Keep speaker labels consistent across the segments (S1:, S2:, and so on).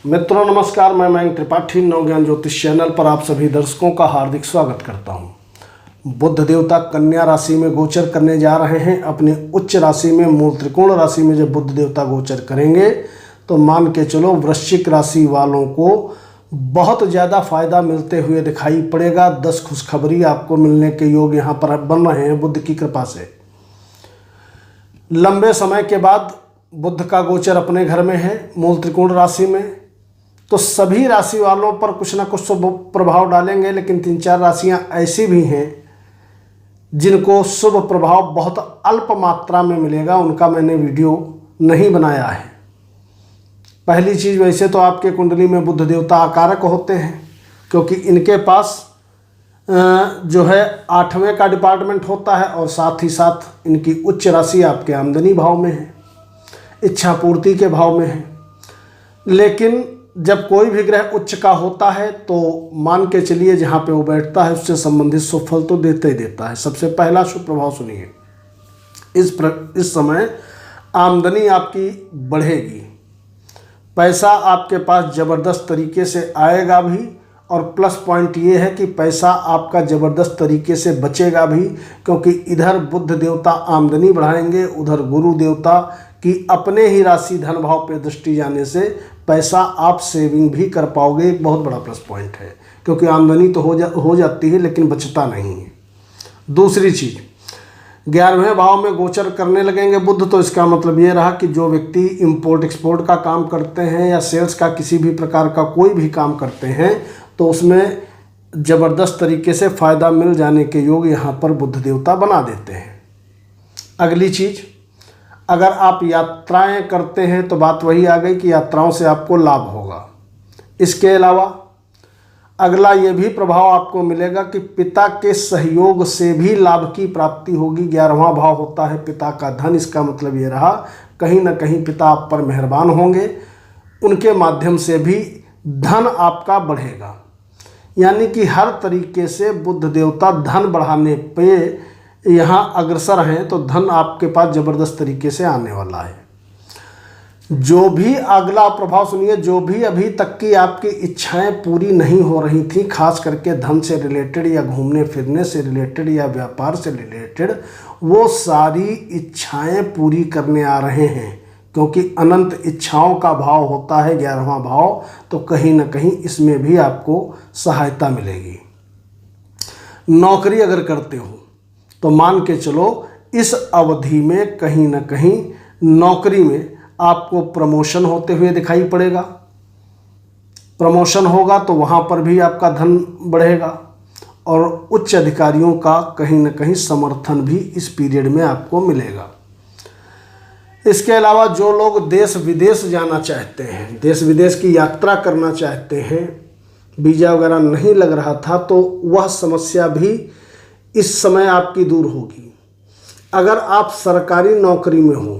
S1: मित्रों नमस्कार, मैं मयंक त्रिपाठी नवज्ञान ज्योतिष चैनल पर आप सभी दर्शकों का हार्दिक स्वागत करता हूं। बुध देवता कन्या राशि में गोचर करने जा रहे हैं। अपनी उच्च राशि में मूल त्रिकोण राशि में जब बुध देवता गोचर करेंगे तो मान के चलो वृश्चिक राशि वालों को बहुत ज़्यादा फायदा मिलते हुए दिखाई पड़ेगा। 10 खुशखबरी आपको मिलने के योग यहाँ पर बन रहे हैं बुध की कृपा से। लंबे समय के बाद बुध का गोचर अपने घर में है मूल त्रिकोण राशि में, तो सभी राशि वालों पर कुछ ना कुछ शुभ प्रभाव डालेंगे। लेकिन 3-4 राशियां ऐसी भी हैं जिनको शुभ प्रभाव बहुत अल्प मात्रा में मिलेगा, उनका मैंने वीडियो नहीं बनाया है। पहली चीज़, वैसे तो आपके कुंडली में बुध देवता आकारक होते हैं, क्योंकि इनके पास जो है 8वें का डिपार्टमेंट होता है और साथ ही साथ इनकी उच्च राशि आपके आमदनी भाव में है, इच्छा पूर्ति के भाव में है। लेकिन जब कोई भी ग्रह उच्च का होता है तो मान के चलिए जहाँ पे वो बैठता है उससे संबंधित शुभ फल तो देता ही देता है। सबसे पहला शुभ प्रभाव सुनिए, इस समय आमदनी आपकी बढ़ेगी, पैसा आपके पास ज़बरदस्त तरीके से आएगा भी, और प्लस पॉइंट ये है कि पैसा आपका ज़बरदस्त तरीके से बचेगा भी, क्योंकि इधर बुध देवता आमदनी बढ़ाएंगे, उधर गुरु देवता की अपने ही राशि धन भाव पे दृष्टि जाने से पैसा आप सेविंग भी कर पाओगे। एक बहुत बड़ा प्लस पॉइंट है, क्योंकि आमदनी तो हो जाती है लेकिन बचता नहीं है। दूसरी चीज़, 11वें भाव में गोचर करने लगेंगे बुध, तो इसका मतलब ये रहा कि जो व्यक्ति इंपोर्ट एक्सपोर्ट का काम करते हैं या सेल्स का किसी भी प्रकार का कोई भी काम करते हैं तो उसमें ज़बरदस्त तरीके से फ़ायदा मिल जाने के योग यहाँ पर बुध देवता बना देते हैं। अगली चीज़, अगर आप यात्राएं करते हैं तो बात वही आ गई कि यात्राओं से आपको लाभ होगा। इसके अलावा अगला ये भी प्रभाव आपको मिलेगा कि पिता के सहयोग से भी लाभ की प्राप्ति होगी। 11वां भाव होता है पिता का धन, इसका मतलब ये रहा कहीं ना कहीं पिता आप पर मेहरबान होंगे, उनके माध्यम से भी धन आपका बढ़ेगा। यानी कि हर तरीके से बुध देवता धन बढ़ाने पे यहाँ अग्रसर हैं, तो धन आपके पास ज़बरदस्त तरीके से आने वाला है। जो भी अगला प्रभाव सुनिए, जो भी अभी तक की आपकी इच्छाएं पूरी नहीं हो रही थी, खास करके धन से रिलेटेड या घूमने फिरने से रिलेटेड या व्यापार से रिलेटेड, वो सारी इच्छाएं पूरी करने आ रहे हैं, क्योंकि अनंत इच्छाओं का भाव होता है 11वां भाव, तो कहीं ना कहीं इसमें भी आपको सहायता मिलेगी। नौकरी अगर करते हो तो मान के चलो इस अवधि में कहीं ना कहीं नौकरी में आपको प्रमोशन होते हुए दिखाई पड़ेगा। प्रमोशन होगा तो वहाँ पर भी आपका धन बढ़ेगा, और उच्च अधिकारियों का कहीं ना कहीं समर्थन भी इस पीरियड में आपको मिलेगा। इसके अलावा जो लोग देश विदेश जाना चाहते हैं, देश विदेश की यात्रा करना चाहते हैं, वीज़ा वगैरह नहीं लग रहा था, तो वह समस्या भी इस समय आपकी दूर होगी। अगर आप सरकारी नौकरी में हो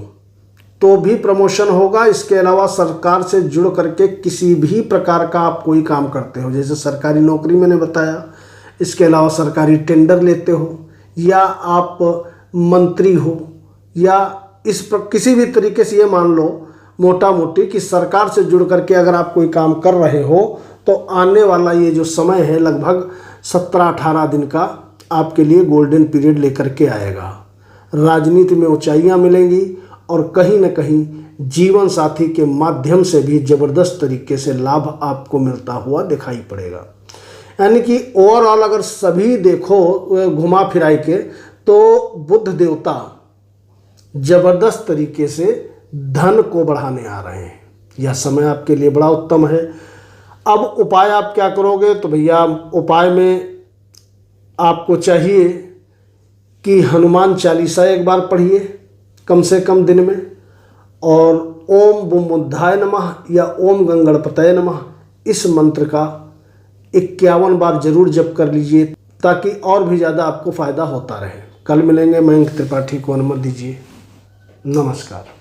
S1: तो भी प्रमोशन होगा। इसके अलावा सरकार से जुड़ करके किसी भी प्रकार का आप कोई काम करते हो, जैसे सरकारी नौकरी मैंने बताया, इसके अलावा सरकारी टेंडर लेते हो, या आप मंत्री हो, या किसी भी तरीके से ये मान लो मोटा मोटी कि सरकार से जुड़ करके अगर आप कोई काम कर रहे हो तो आने वाला ये जो समय है लगभग 17-18 दिन का आपके लिए गोल्डन पीरियड लेकर के आएगा। राजनीति में ऊंचाइयां मिलेंगी, और कहीं न कहीं जीवन साथी के माध्यम से भी ज़बरदस्त तरीके से लाभ आपको मिलता हुआ दिखाई पड़ेगा। यानी कि ओवरऑल अगर सभी देखो घुमा फिराई के, तो बुध देवता ज़बरदस्त तरीके से धन को बढ़ाने आ रहे हैं। यह समय आपके लिए बड़ा उत्तम है। अब उपाय आप क्या करोगे, तो भैया उपाय में आपको चाहिए कि हनुमान चालीसा एक बार पढ़िए कम से कम दिन में, और ओम बुमुद्धाय नमः या ओम गंगणपतये नमः इस मंत्र का 51 बार जरूर जप कर लीजिए, ताकि और भी ज़्यादा आपको फ़ायदा होता रहे। कल मिलेंगे, मयंक त्रिपाठी को अनुमति दीजिए। नमस्कार।